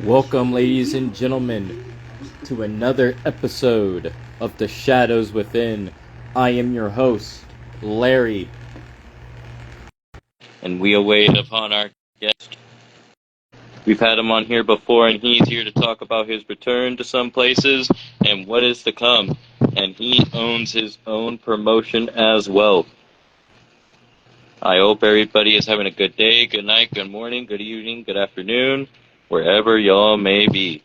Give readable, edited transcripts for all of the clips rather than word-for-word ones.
Welcome, ladies and gentlemen, to another episode of The Shadows Within. I am your host, Larry. And we await upon our guest. We've had him on here before, and he's here to talk about his return to some places and what is to come. And he owns his own promotion as well. I hope everybody is having a good day, good night, good morning, good evening, good afternoon, wherever y'all may be.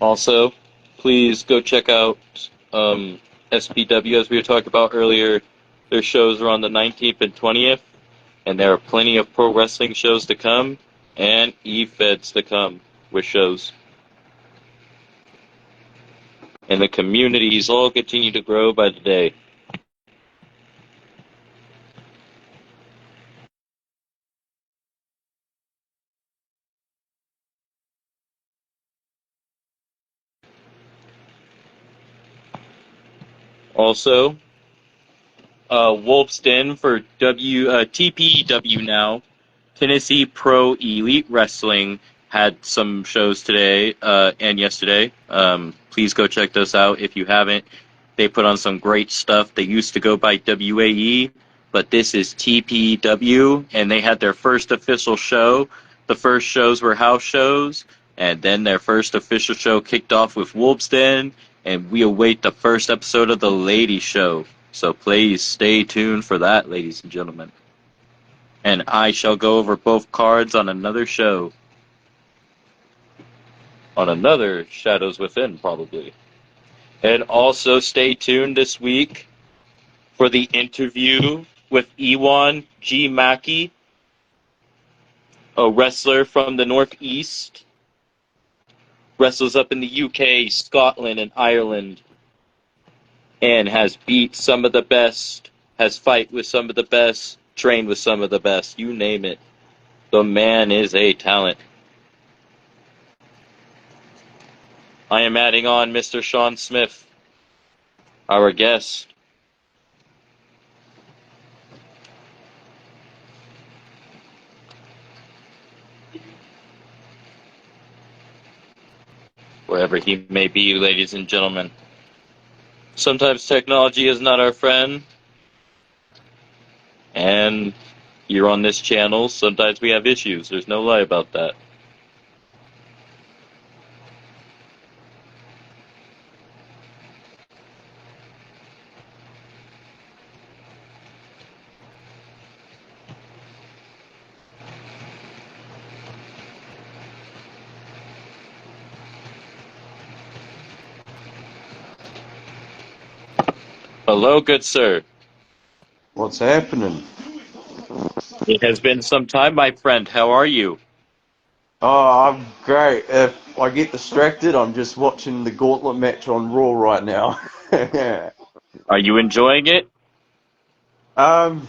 Also, please go check out SPW, as we were talking about earlier. Their shows are on the 19th and 20th, and there are plenty of pro wrestling shows to come, and e-feds to come with shows. And the communities all continue to grow by the day. Also, Wolf's Den for TPW now. Tennessee Pro Elite Wrestling had some shows today and yesterday. Please go check those out if you haven't. They put on some great stuff. They used to go by WAE, but this is TPW, and they had their first official show. The first shows were house shows, and then their first official show kicked off with Wolf's Den, and we await the first episode of the Lady Show. So please stay tuned for that, ladies and gentlemen. And I shall go over both cards on another show. On another Shadows Within, probably. And also stay tuned this week for the interview with Ewan G. Mackey, a wrestler from the Northeast. Wrestles up in the UK, Scotland, and Ireland. And has beat some of the best, has fight with some of the best, trained with some of the best, you name it. The man is a talent. I am adding on Mr. Sean Smith, our guest. Wherever he may be, ladies and gentlemen. Sometimes technology is not our friend. And you're on this channel, sometimes we have issues. There's no lie about that. Hello, good sir. What's happening? It has been some time, my friend. How are you? Oh, I'm great. If I get distracted, I'm just watching the gauntlet match on Raw right now. Are you enjoying it? um,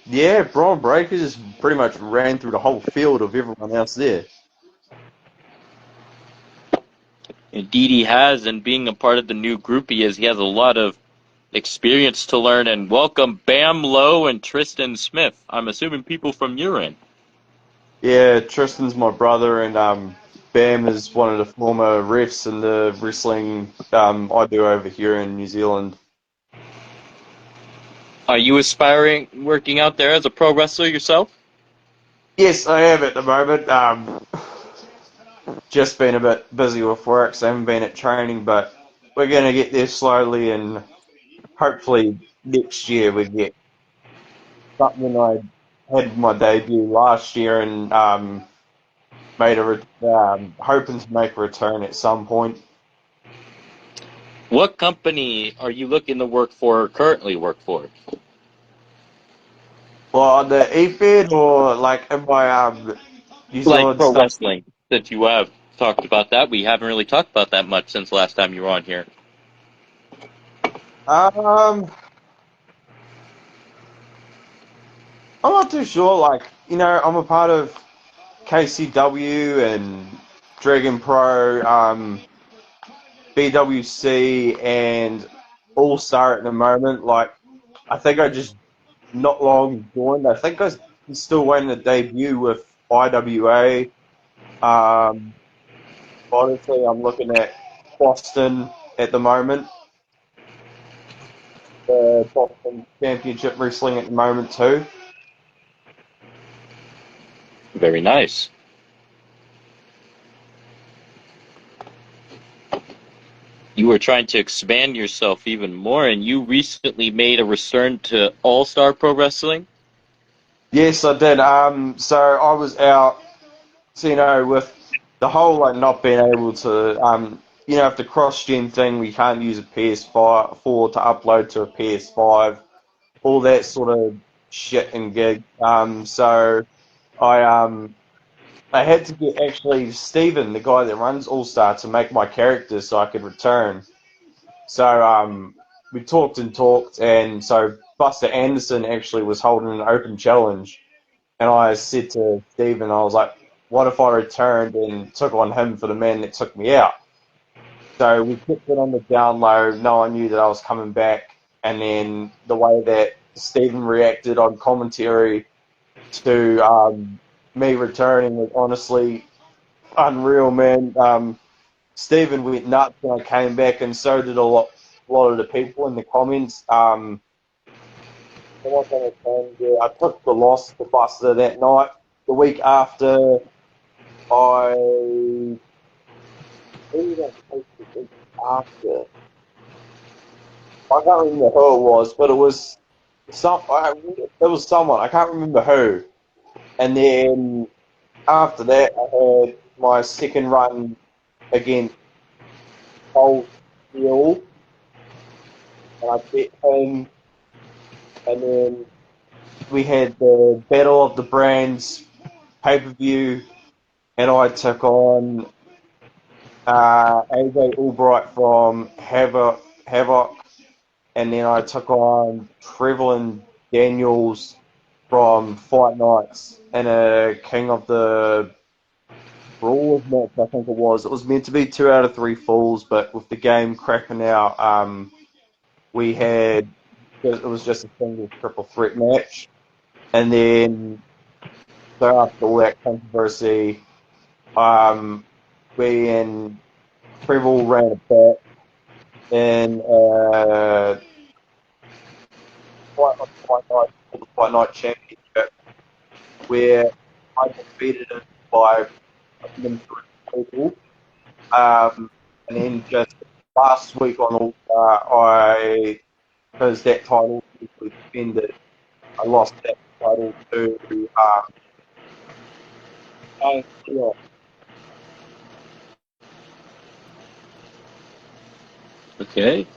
yeah, Braun Breaker just pretty much ran through the whole field of everyone else there. Indeed he has, and being a part of the new group he has a lot of experience to learn. And welcome Bam Lowe and Tristan Smith. I'm assuming people from your end. Yeah, Tristan's my brother, and Bam is one of the former refs in the wrestling I do over here in New Zealand. Are you aspiring, working out there as a pro wrestler yourself? Yes, I am at the moment. Just been a bit busy with work, so I haven't been at training, but we're going to get there slowly, and hopefully next year we get something. I had my debut last year and hoping to make a return at some point. What company are you looking to work for or currently work for? Well, on the EFED or like in my New Like Zealand pro stuff. wrestling, since you have talked about that. We haven't really talked about that much since the last time you were on here. Um, I'm not too sure. Like, I'm a part of KCW and Dragon Pro. BWC and All Star at the moment. Like, I think I just not long joined. I think I'm still waiting to debut with IWA. Honestly, I'm looking at Boston at the moment. The Boston Championship Wrestling at the moment too. Very nice. You were trying to expand yourself even more, and you recently made a return to All Star Pro Wrestling. Yes, I did. So I was out, so, with the whole like not being able to, with the cross-gen thing, we can't use a PS5 4 to upload to a PS5, all that sort of shit and gig. So I had to get actually Steven, the guy that runs All Star, to make my character so I could return. So we talked and talked, and so Buster Anderson actually was holding an open challenge. And I said to Stephen, I was like, what if I returned and took on him for the man that took me out? So we kept it on the down low. No one knew that I was coming back. And then the way that Stephen reacted on commentary to me returning was honestly unreal, man. Stephen went nuts when I came back, and so did a lot of the people in the comments. I took the loss to Buster that night. The week after, I who did I take the week after? I can't remember who it was, but it was it was someone. I can't remember who. And then after that, I had my second run against Old Steel, and I beat him. And then we had the Battle of the Brands pay-per-view, and I took on AJ Albright from Havoc, and then I took on Trevlin Daniels from Fight Nights in a King of the Brawlers match, I think it was. It was meant to be 2 out of 3 falls, but with the game crapping out, we had it was just a single triple threat match, and then so after all that controversy, we and Trevor ran a bet in Fight Night Championship where I defeated him by people. And then just last week on All Star, because that title was defended, I lost that title to yeah. Okay.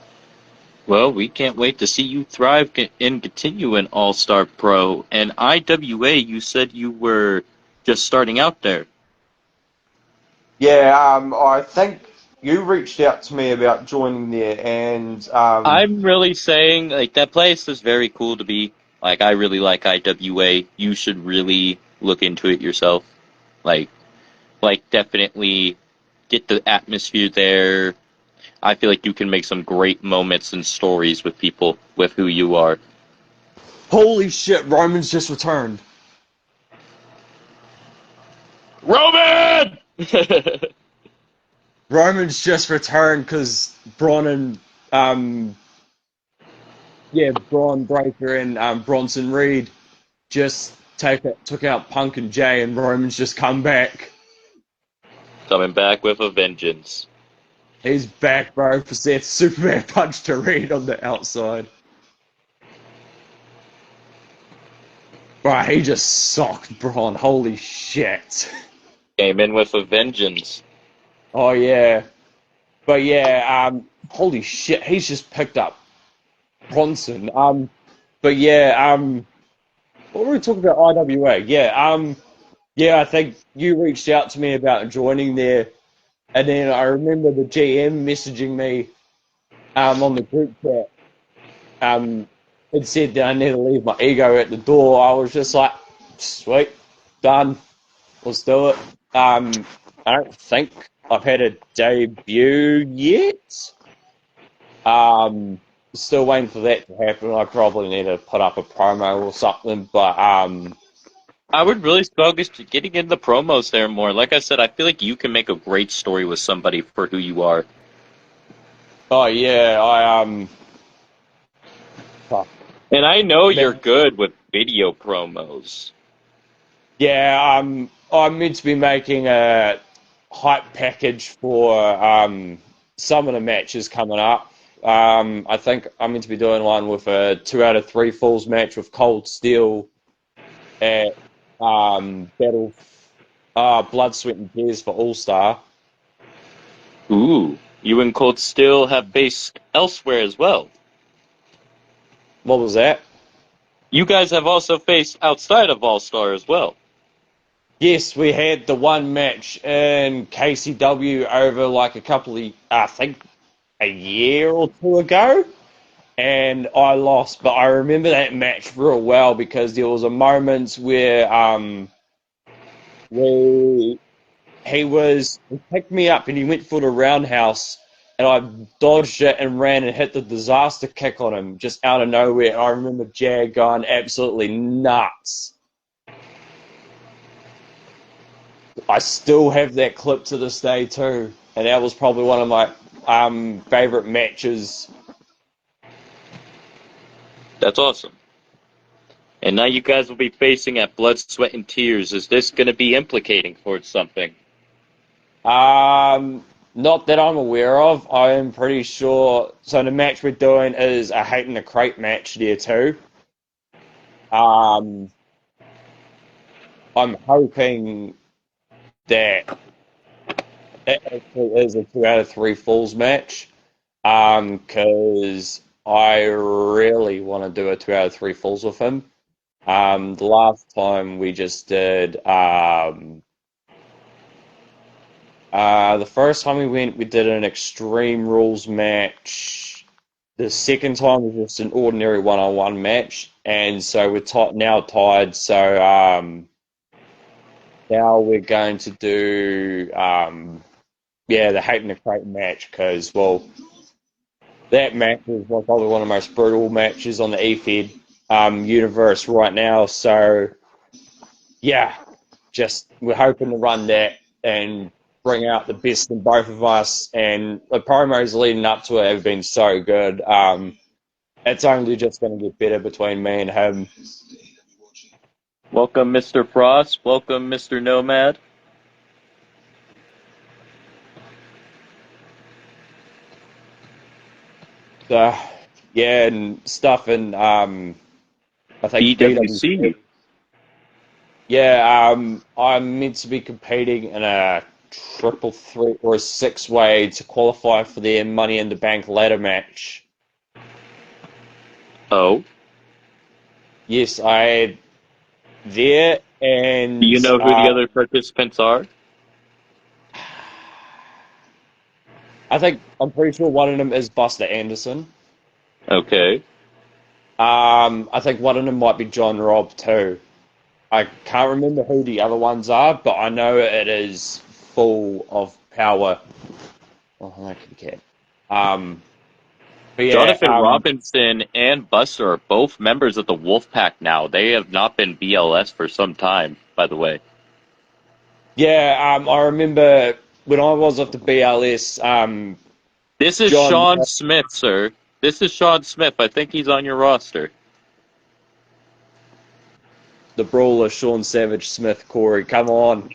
Well, we can't wait to see you thrive and continue in All Star Pro. And IWA, you said you were just starting out there. Yeah, I think you reached out to me about joining there, and I'm really saying, like, that place is very cool to be. Like, I really like IWA. You should really look into it yourself. Like, definitely get the atmosphere there. I feel like you can make some great moments and stories with people with who you are. Holy shit, Roman's just returned. Roman! Roman's just returned because Braun and Braun Breaker and Bronson Reed just took out Punk and Jay, and Roman's just come back. Coming back with a vengeance. He's back, bro, for that Superman punch to Reed on the outside. Bro, he just socked Braun. Holy shit. Came in with a vengeance. Oh, yeah. But yeah, holy shit, he's just picked up Bronson. But yeah, what were we talking about? IWA. Yeah, I think you reached out to me about joining there, and then I remember the GM messaging me on the group chat. It said that I need to leave my ego at the door. I was just like, sweet, done, let's do it. I don't think I've had a debut yet. Still waiting for that to happen. I probably need to put up a promo or something, but I would really focus to getting in the promos there more. Like I said, I feel like you can make a great story with somebody for who you are. oh yeah, fuck. And I know you're good with video promos. Yeah, I'm meant to be making a hype package for some of the matches coming up. I think I'm meant to be doing one with a 2 out of 3 falls match with Cold Steel at Battle Blood, Sweat and Tears for All Star. Ooh, you and Cold Steel have based elsewhere as well. What was that? You guys have also faced outside of All Star as well. Yes, we had the one match in KCW over like a couple of, I think, a year or two ago, and I lost. But I remember that match real well because there was a moment where we he picked me up and he went for the roundhouse, and I dodged it and ran and hit the disaster kick on him just out of nowhere. And I remember Jag going absolutely nuts. I still have that clip to this day too, and that was probably one of my favorite matches. That's awesome. And now you guys will be facing at Blood, Sweat, and Tears. Is this going to be implicating towards something? Not that I'm aware of. I am pretty sure. So the match we're doing is a Hate in the Crate match there too. I'm hoping that it actually is a 2 out of 3 falls match. Because I really want to do a 2 out of 3 falls with him. The last time we just did, the first time we went, we did an Extreme Rules match. The second time was just an ordinary one-on-one match, and so we're now tied. So now we're going to do, the Hate in the Crate match because, well, that match is probably one of the most brutal matches on the EFED universe right now. So, yeah, just we're hoping to run that and bring out the best in both of us. And the promos leading up to it have been so good. It's only just going to get better between me and him. Welcome, Mr. Frost. Welcome, Mr. Nomad. Yeah, and stuff in I think BWC. Yeah, I'm meant to be competing in a triple threat or a 6-way to qualify for their Money in the Bank ladder match. Oh? Yes, I there and Do you know who the other participants are? I'm pretty sure one of them is Buster Anderson. Okay. I think one of them might be John Robb too. I can't remember who the other ones are, but I know it is full of power. Oh, I can get. But yeah, Jonathan Robinson and Buster are both members of the Wolfpack now. They have not been BLS for some time, by the way. Yeah, I remember when I was at the BLS. This is Sean Smith, sir. This is Sean Smith. I think he's on your roster. The Brawler, Sean Savage Smith, Corey, come on.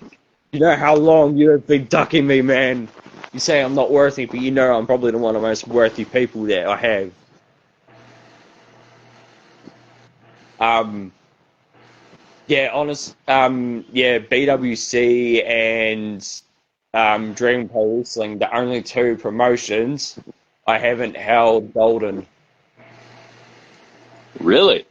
You know how long you have been ducking me, man. You say I'm not worthy, but you know I'm probably one of the most worthy people that I have. BWC and Dragon Pro Wrestling, the only 2 promotions I haven't held golden. Really?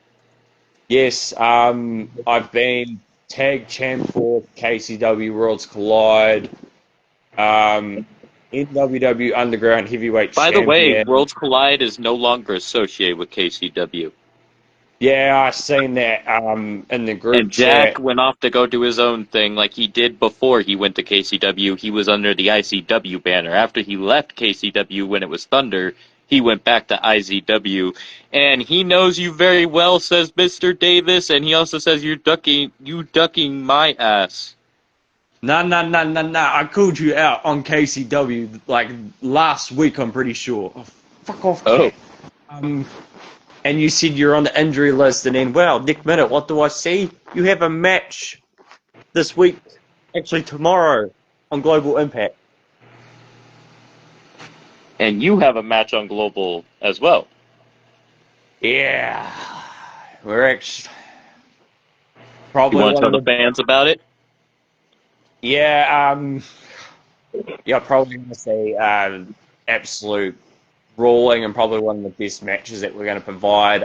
Yes, I've been tag champ for KCW Worlds Collide, NWW Underground Heavyweight By Champion. the way, Worlds Collide is no longer associated with KCW. Yeah, I seen that in the group And Jack chat. went off to go do his own thing like he did before he went to KCW. He was under the ICW banner. After he left KCW when it was Thunder, he went back to IZW. And he knows you very well, says Mr. Davis, and he also says you ducking my ass. Nah. I called you out on KCW like last week, I'm pretty sure. Oh, fuck off, Oh. cat. Um, and you said you're on the injury list, and then, well, Nick Minute, what do I see? You have a match this week, actually tomorrow, on Global Impact. And you have a match on Global as well. Yeah, we're actually You probably want to one tell of the the fans about it? yeah probably gonna say absolute brawling and probably one of the best matches that we're going to provide.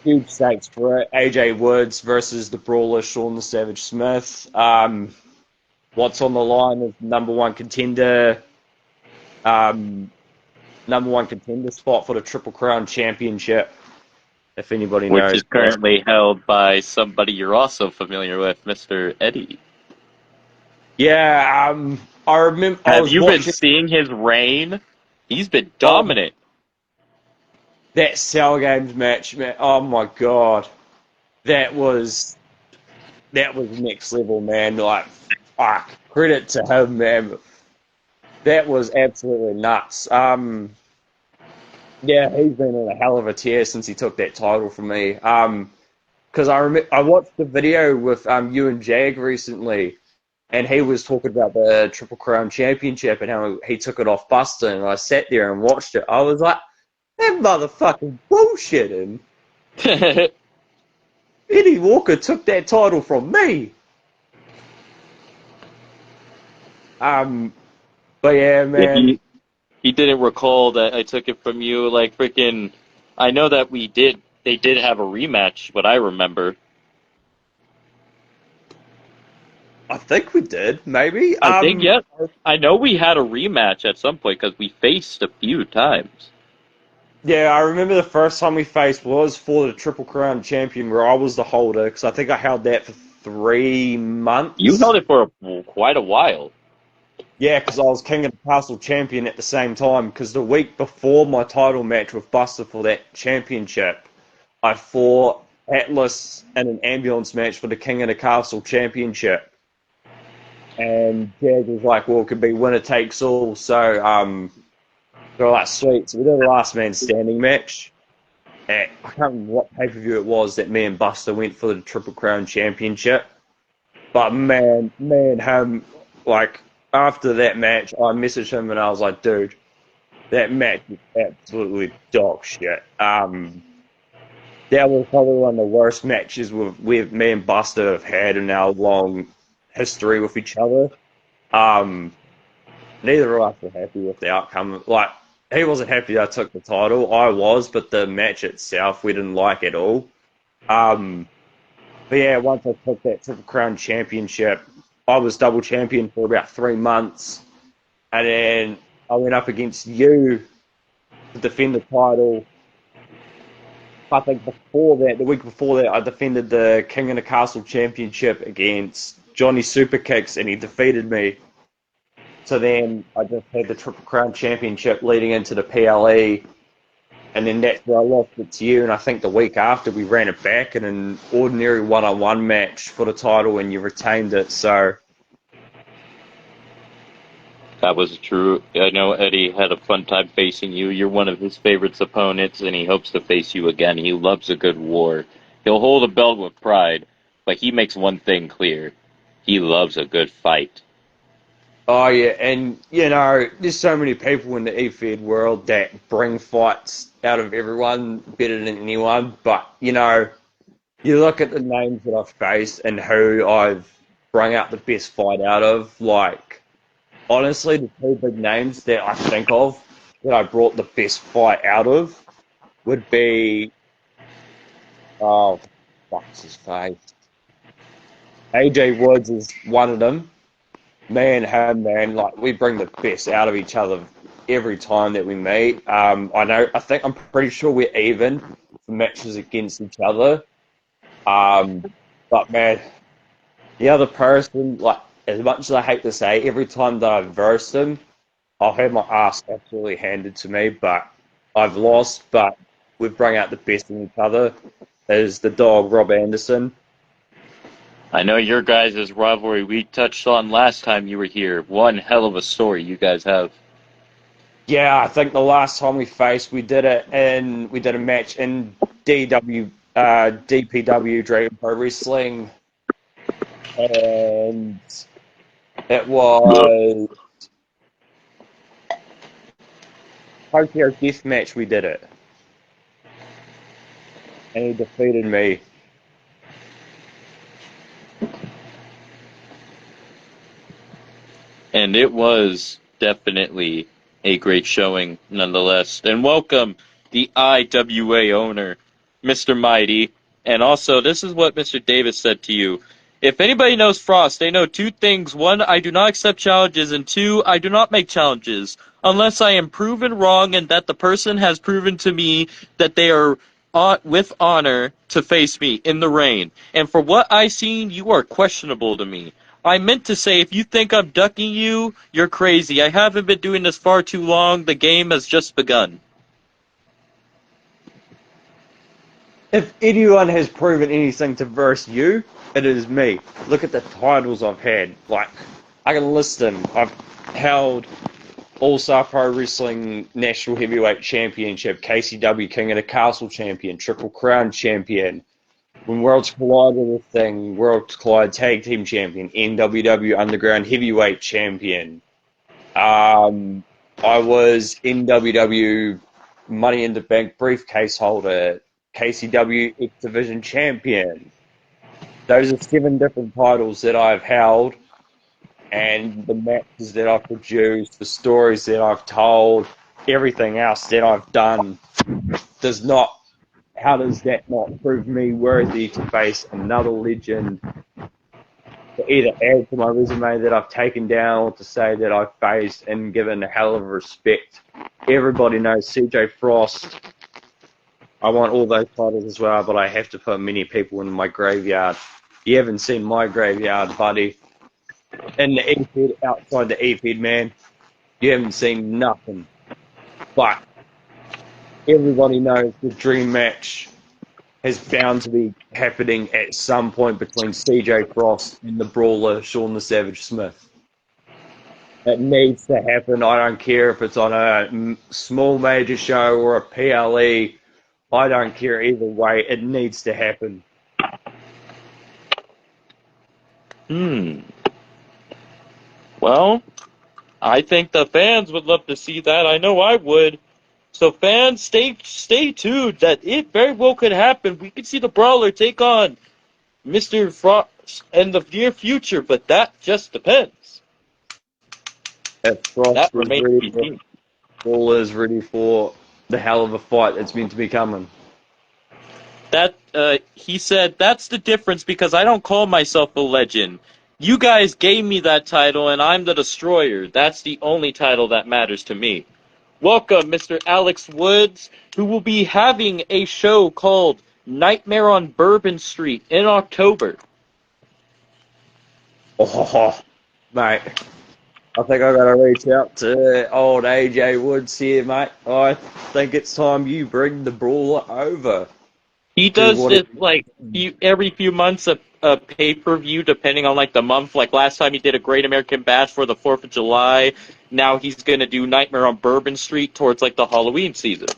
Huge stakes for it. AJ Woods versus the Brawler, Sean the Savage Smith. What's on the line is um, number one contender spot for the Triple Crown Championship. If anybody Which knows, is currently held by somebody you're also familiar with, Mr. Eddie. yeah. I remember I Have was you been watching seeing his reign? He's been oh, dominant. that Cell Games match, man. Oh my god, that was next level, man. Like, fuck, credit to him, man. That was absolutely nuts. Yeah, he's been on a hell of a tear since he took that title from me. Because I watched the video with you and Jag recently, and he was talking about the Triple Crown Championship and how he took it off Buster, and I sat there and watched it. I was like, that motherfucking bullshitting. Eddie Walker took that title from me. Um, but yeah, If man. he didn't recall that I took it from you, like freaking, I know that they did have a rematch, what I remember. I think we did, maybe. I think, yes. I know we had a rematch at some point because we faced a few times. Yeah, I remember the first time we faced was for the Triple Crown Champion, where I was the holder, because I think I held that for 3 months. You held it for quite a while. Yeah, because I was King of the Castle Champion at the same time, because the week before my title match with Buster for that championship, I fought Atlas in an ambulance match for the King of the Castle Championship. And Jag was like, well, it could be winner takes all. So they're like, sweet. So we did a last man standing match. I can't remember what pay per view it was that me and Buster went for the Triple Crown Championship. But him, like, after that match, I messaged him and I was like, dude, that match was absolutely dog shit. That was probably one of the worst matches with me and Buster have had in our long history with each other. Um, Neither of us were happy with the outcome. Like, he wasn't happy I took the title. I was, but the match itself we didn't like at all. Um, but yeah, once I took that Triple Crown Championship, I was double champion for about 3 months, and then I went up against you to defend the title. I think the week before that, I defended the King of the Castle Championship against Johnny Superkicks, and he defeated me. So then I just had the Triple Crown Championship leading into the PLE, and then that's where I lost it to you. And I think the week after we ran it back in an ordinary one-on-one match for the title, and you retained it. So That was true. I know Eddie had a fun time facing you. You're one of his favorites opponents, and he hopes to face you again. He loves a good war. He'll hold a belt with pride, but he makes one thing clear. He loves a good fight. oh yeah, and there's so many people in the E-Fed world that bring fights out of everyone better than anyone. But you look at the names that I've faced and who I've brung out the best fight out of. Like, honestly, the two big names that I think of that I brought the best fight out of would be, oh, fuck's his face. AJ Woods is one of them. Me and him, man, like, we bring the best out of each other every time that we meet. I'm pretty sure we're even for matches against each other. But man, the other person, like, as much as I hate to say, every time that I've versed him, I'll have my ass absolutely handed to me, but I've lost, but we've brought out the best in each other, is the dog, Rob Anderson. I know your guys' rivalry we touched on last time you were here. One hell of a story you guys have. Yeah, I think the last time we faced, we did a match in DPW, Dragon Pro Wrestling, and it was Tokyo Death Match. We did it, and he defeated me. And it was definitely a great showing nonetheless. And welcome the IWA owner, Mr. Mighty. And also, this is what Mr. Davis said to you. If anybody knows Frost, they know two things. One, I do not accept challenges, and two, I do not make challenges unless I am proven wrong and that the person has proven to me that they are with honor to face me in the rain. And for what I seen, you are questionable to me. I meant to say, if you think I'm ducking you, you're crazy. I haven't been doing this far too long. The game has just begun. If anyone has proven anything to verse you, it is me. Look at the titles I've had. Like, I can list them. I've held All-Star Pro Wrestling National Heavyweight Championship, KCW King of the Castle Champion, Triple Crown Champion, when Worlds Collide was a thing, Worlds Collide Tag Team Champion, NWW Underground Heavyweight Champion. I was NWW Money in the Bank briefcase holder, KCW X Division Champion. Those are 7 different titles that I've held, and the matches that I've produced, the stories that I've told, everything else that I've done does not. How does that not prove me worthy to face another legend, to either add to my resume that I've taken down or to say that I've faced and given a hell of respect? Everybody knows CJ Frost. I want all those titles as well, but I have to put many people in my graveyard. You haven't seen my graveyard, buddy. In the E-Fed, outside the E-Fed, man, you haven't seen nothing. But everybody knows the dream match is bound to be happening at some point between CJ Frost and the Brawler, Sean the Savage Smith. It needs to happen. I don't care if it's on a small major show or a PLE. I don't care either way. It needs to happen. Well, I think the fans would love to see that. I know I would. So fans, stay tuned. That it very well could happen. We could see the Brawler take on Mr. Frost in the near future, but that just depends. If Frost That is remains to be ready, seen. Brawler is ready for the hell of a fight that's meant to be coming. He said, that's the difference because I don't call myself a legend. You guys gave me that title, and I'm the Destroyer. That's the only title that matters to me. Welcome, Mr. Alex Woods, who will be having a show called Nightmare on Bourbon Street in October. Oh, mate. I think I gotta reach out to old AJ Woods here, mate. I think it's time you bring the Brawler over. He does this like every few months a pay-per-view depending on like the month. Like last time he did a Great American Bash for the 4th of July. Now he's going to do Nightmare on Bourbon Street towards like the Halloween season.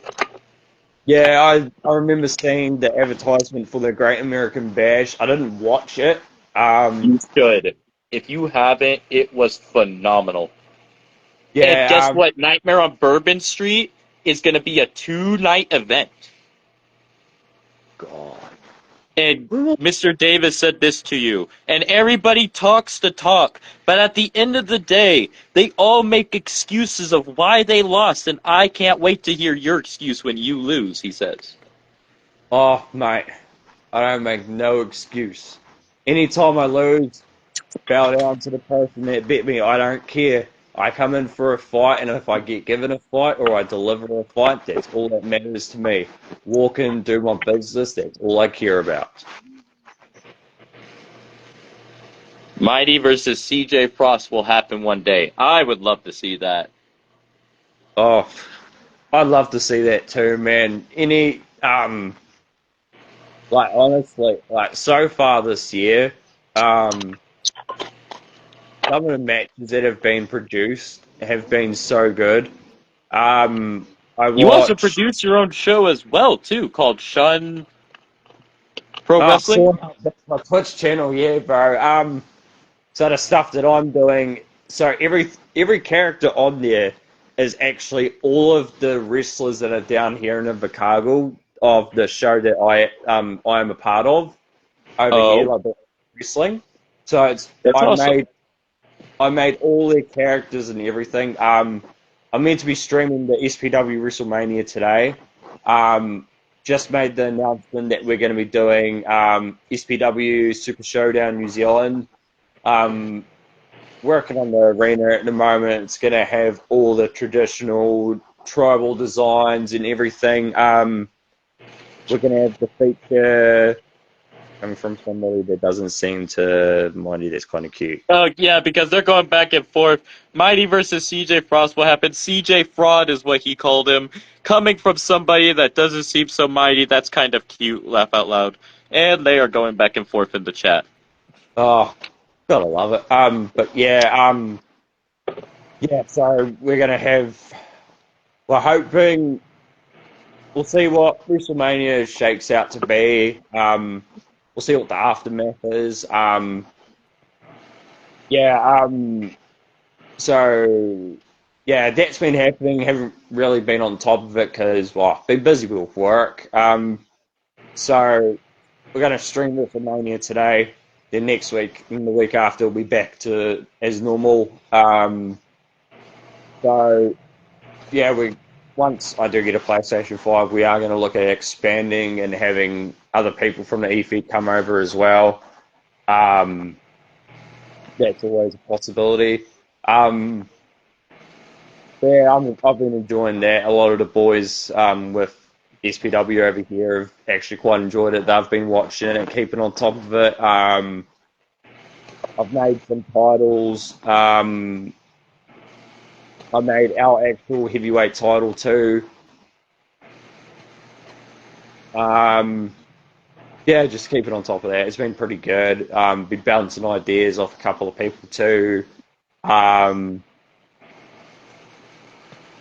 Yeah, I remember seeing the advertisement for the Great American Bash. I didn't watch it. You should. If you haven't, it was phenomenal. Yeah, and guess what? Nightmare on Bourbon Street is going to be a 2-night event. God. And Mr. Davis said this to you. And everybody talks the talk. But at the end of the day, they all make excuses of why they lost. And I can't wait to hear your excuse when you lose, he says. Oh, mate. I don't make no excuse. Anytime I lose, bow down to the person that beat me. I don't care. I come in for a fight, and if I get given a fight or I deliver a fight, that's all that matters to me. Walk in, do my business, that's all I care about. Mighty versus CJ Frost will happen one day. I would love to see that. Oh, I'd love to see that too, man. Like honestly, like so far this year, some of the matches that have been produced have been so good. I You also watched. produce your own show as well, too, called Shun Pro Oh, Wrestling. sort of. That's my Twitch channel, yeah, bro. So the stuff that I'm doing, so every character on there is actually all of the wrestlers that are down here in Invercargill of the show that I am a part of over here, Oh, like the wrestling. So it's that's awesome. I made all their characters and everything. I'm meant to be streaming the SPW WrestleMania today. Just made the announcement that we're going to be doing SPW Super Showdown New Zealand. Um, Working on the arena at the moment. It's going to have all the traditional tribal designs and everything. We're going to have the feature coming from somebody that doesn't seem to mind you. That's kind of cute. Oh, yeah, because they're going back and forth. Mighty versus CJ Frost will happen. CJ Fraud is what he called him. Coming from somebody that doesn't seem so mighty, that's kind of cute. Laugh out loud. And they are going back and forth in the chat. Oh, gotta love it. But yeah. So we're gonna have. We're hoping we'll see what WrestleMania shakes out to be. We'll see what the aftermath is. Yeah. So yeah, that's been happening. Haven't really been on top of it because well, been busy with work. So we're gonna stream WrestleMania today. Then next week and the week after, we'll be back to as normal. So yeah, we once I do get a PlayStation 5, we are going to look at expanding and having other people from the eFeed come over as well. Um, that's always a possibility. Um, yeah, I've been enjoying that. A lot of the boys with SPW over here have actually quite enjoyed it. They've been watching it and keeping on top of it. I've made some titles. I made our actual heavyweight title too. Yeah, just keeping on top of that. It's been pretty good. Been bouncing ideas off a couple of people too. Um,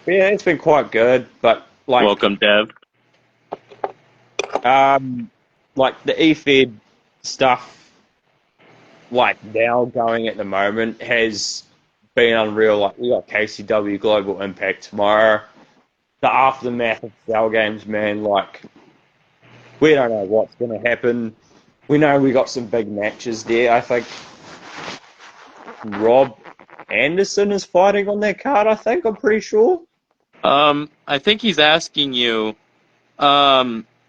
yeah, it's been quite good. But Welcome, Dev. like the eFed stuff, like now going at the moment has been unreal. Like we got KCW Global Impact tomorrow. The aftermath of Cell Games, man. Like we don't know what's going to happen. We know we got some big matches there. I think Rob Anderson is fighting on that card. I think I'm pretty sure. I think he's asking you.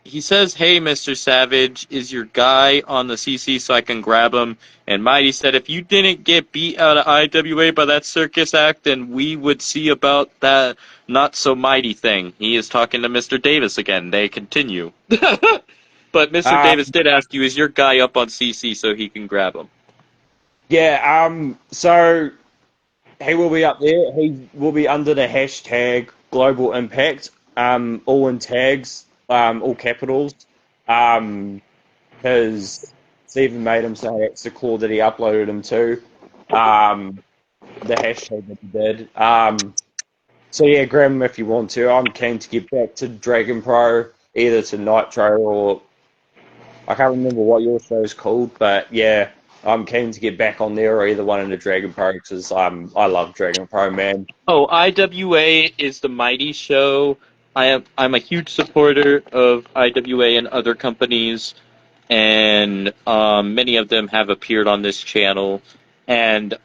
He says, "Hey, Mr. Savage, is your guy on the CC so I can grab him?" And Mighty said, "If you didn't get beat out of IWA by that circus act, then we would see about that not so mighty thing." He is talking to Mr. Davis again. They continue. But Mr. Uh, Davis did ask you, "Is your guy up on CC so he can grab him?" yeah. So he will be up there. He will be under the hashtag Global Impact. All in tags. All capitals. Because Stephen made him say it's the claw that he uploaded him to. The hashtag that he did. So yeah, grab him if you want to. I'm keen to get back to Dragon Pro, either to Nitro or I can't remember what your show's called, but yeah, I'm keen to get back on there or either one in the Dragon Pro because I love Dragon Pro, man. Oh, IWA is the mighty show. I'm a huge supporter of IWA and other companies, and many of them have appeared on this channel. And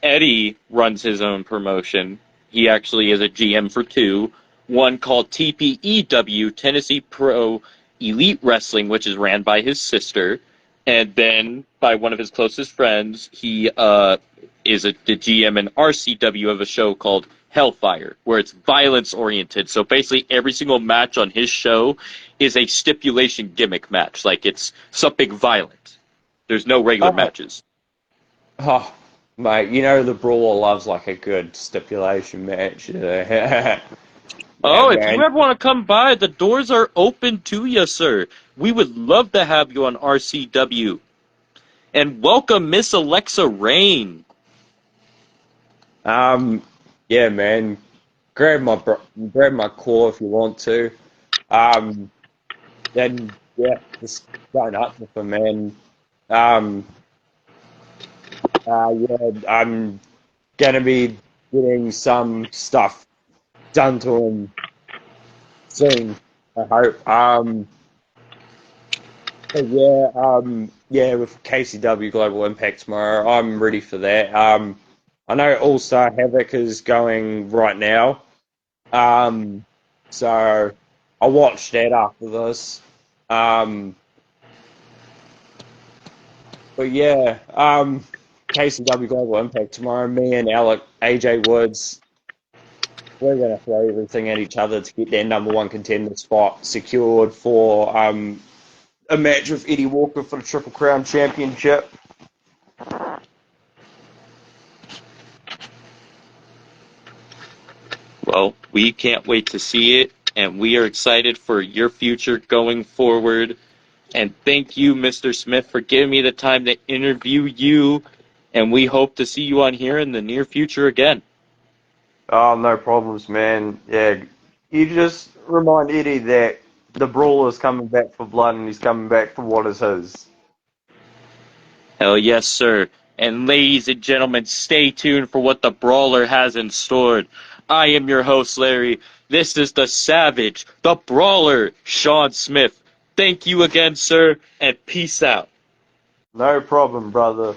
Eddie runs his own promotion. He actually is a GM for two. One called TPEW, Tennessee Pro Elite Wrestling, which is ran by his sister, and then by one of his closest friends. is the GM and RCW of a show called Hellfire, where it's violence oriented. So basically, every single match on his show is a stipulation gimmick match. Like it's something violent. There's no regular Oh, matches. oh, mate, you know the Brawler loves like a good stipulation match. Yeah, Oh, if man. you ever want to come by, the doors are open to you, sir. We would love to have you on RCW. And welcome Miss Alexa Rain. Yeah, man. Grab my core if you want to. Then yeah, just go nuts with him, man. Um, yeah, I'm gonna be getting some stuff done to him soon. I hope. But yeah, yeah, with KCW Global Impact tomorrow, I'm ready for that. I know All Star Havoc is going right now. So I'll watch that after this. Um, but yeah, KCW Global Impact tomorrow. Me and AJ Woods, we're gonna throw everything at each other to get their number one contender spot secured for a match with Eddie Walker for the Triple Crown Championship. Well, we can't wait to see it, and we are excited for your future going forward. And thank you, Mr. Smith, for giving me the time to interview you, and we hope to see you on here in the near future again. Oh, no problems, man. Yeah, you just remind Eddie that the Brawler's coming back for blood and he's coming back for what is his. Hell yes, sir. And ladies and gentlemen, stay tuned for what the Brawler has in store. I am your host, Larry. This is the Savage, the Brawler, Sean Smith. Thank you again, sir, and peace out. No problem, brother.